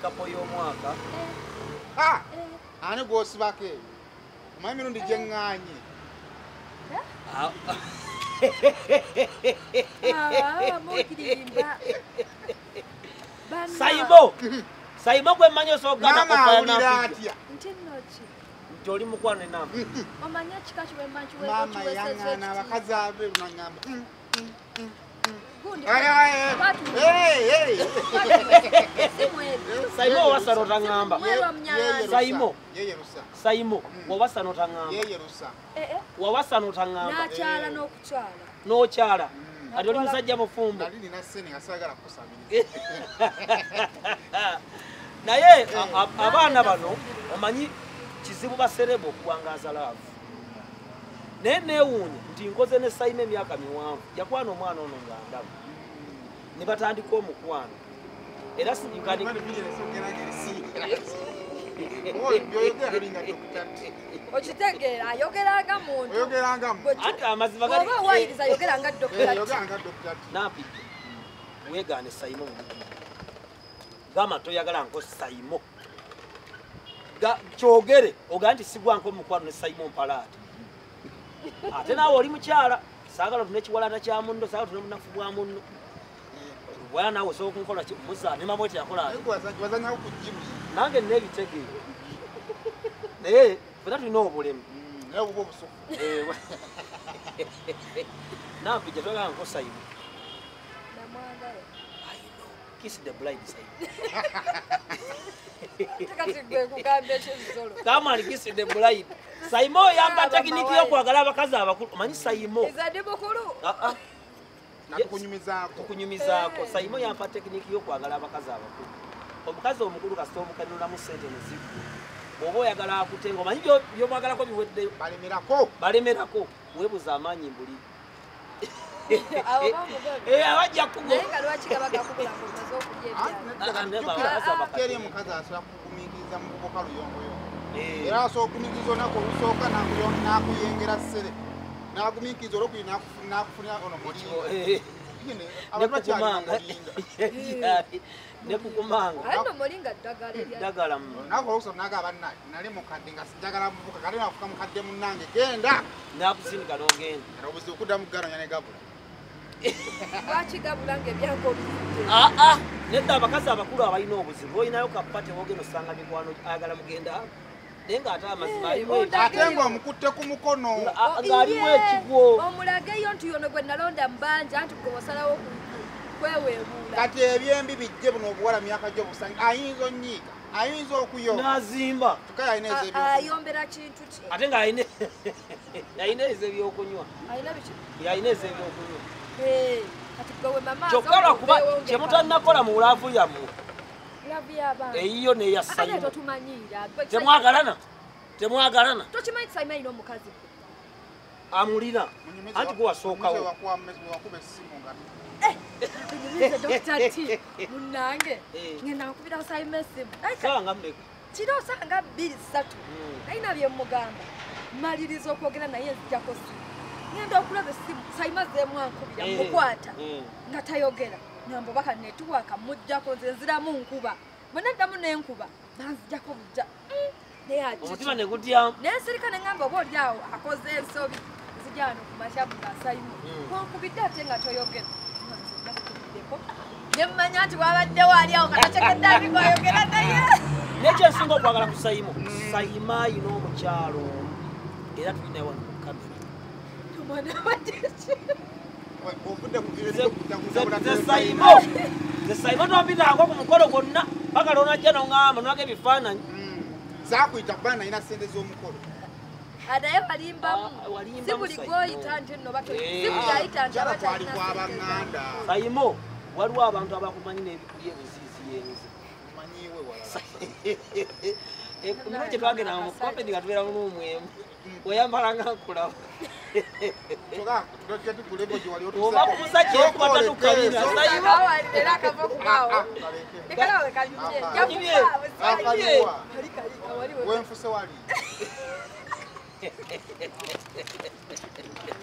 kapo y'omwaka. Ani gw'osibako eyo? Omanyi mirundi gye ŋŋaanye. Saimo gwe mmanyi osoogana okufaya nampijja. Nti oli mukwano enamba. Maama yaŋŋaana abakazi abe lunaŋŋamba. Saimo owasano taŋŋamba. Saimo owasano taŋŋamba. Wawasano taŋŋamba. N'akyala n'okukyala. N'okyala. Ati oli musajja mufumbo. Nali nina ssente nga saagala kukusabiriza. Naye abaana bano omanyi kizibu basereba okuwangaaza laavu. Naye neewuunya nti nkoze ne Saimo emyaka miwanvu yakwana omwana ono nga ndaba. Ne batandika omukwano. Era sinkani okitegeera ayogeranga muntu. Ati amaziba gali. Oba wayiriza ayogeranga Dr. Nampijja. Weegaane Saimo. Gama toyagala nko Saimo. Kyogere ogaa nti sigwanko omukwano ne Saimo mpalaati. Ate naawe oli mukyala saagala tune kiwalata kya munno saagala tune munafu bwa munno. Bwana naawe osobola okunkola musa ne mama oti yakola. Nange nina ebitegeero. Naye fena tulina obulemu. Nampijja toyagala nko Saimo. Kiss the blind side. Come on, kiss the blind. Saimo yamba tekiniki y'okwagala abakazi abakulu. Omanyi Saimo. Ezadde bukulu. Nakukunyumizaako. Saimo yamba tekiniki y'okwagala abakazi abakulu. Omukazi omukulu kasita omukanulamu ssente ne zigwa. Bw'oba oyagala akutenga omanyi by'omwagalako biweddeyo. Balemerako. Weebuza amaanyi mbuli. Abajja kugo. Teri omukazi asobola kugumiikiriza mu kuboka luyongoyongo. Era asobola okugumiikiriza olunaku olusooka n'akuyengera ssere. N'agumiikiriza olwokubiri n'akufunira ono mulinga. Nekukumanga. Alino mulinga ddagala erya. Ddagala. Nako olwokusatu n'agamba nali mukadde nga sijagala muvuka kale nafuka mukadde munnange genda. N'akusindika n'ogenda. Era obuzibu kuddamu ganonya ne gabula. Lwaki gabula ng'ebyako bidde? Nedda abakazi abakulu abalina obuzibu olinayo kapate wogenda osanga mikwano ayagala mugenda naye ng'ate amazima alimu ate ng'omukutte ku mukono ng'alimu ekigwo. Omulageyo nti yono gwe nalonda mu bbanja nti gwe wasalawo kweweebuula. Kati ebyembi bijje buno obuwala myaka gy'obusange ayinza onnyiiga ayinza okuyomba n'azimba tukale alina ez'ebyokunywa ayombera kintu ki ate ng'alina ez'ebyokunywa alina biki yalina ez'ebyokunywa kati gwe we mama kyokka lwakuba kye mutannakola mu bulaavu yammwe laavu y'abaana eyiyo neya Saimo ate totumanyiira temwagalana tokimanyi Saimo alina omukazi amulina anti gwe wasookawo Dr. T munange ngenda nkubira Saimo essimu sanga mmeka kiro osanga 2-3 alina byemugamba maliriza okwogera naye nzijjako ssimu ngenda okulaba essimu Saimo azzeemu ankubira mukwata nga tayogera nyambo baka netiwaka mujjako nze nziramu nkuba bwe naddamu n'enkuba banzijjako bujja omutima ne gutyamu n'ensirika ne ŋŋamba oba oli awo akoze ensobi nzija wano ku mashavu ga Saimo wankubidde ate nga toyogera ne mmanya nti wabaddewo ali awo nga tacekedde abiko ayogera naye nekyensinga okwagala ku Saimo Saimo ayina omukyalo era tulinayo wano ku kamera Saimo tompitangako ku mukolo gwonna paka lonajja noŋŋamba nolaga ebifaananyi zaakuyita kuba nalina ssente z'omukolo naye walimbamu si buli gw'oyita nti nno si buli ayita nti abatalina abanganda Saimo waliwo abantu abakumanyi n'ebikuli ebuziizi yenze emiro kye twagenda mu kopedi nga tubeera n'omwemu weyambalanga nkulaba oba kumusa kyekuba tatukabina Saimo era akava okubaawo ekalawe kanyumye wenfuse wali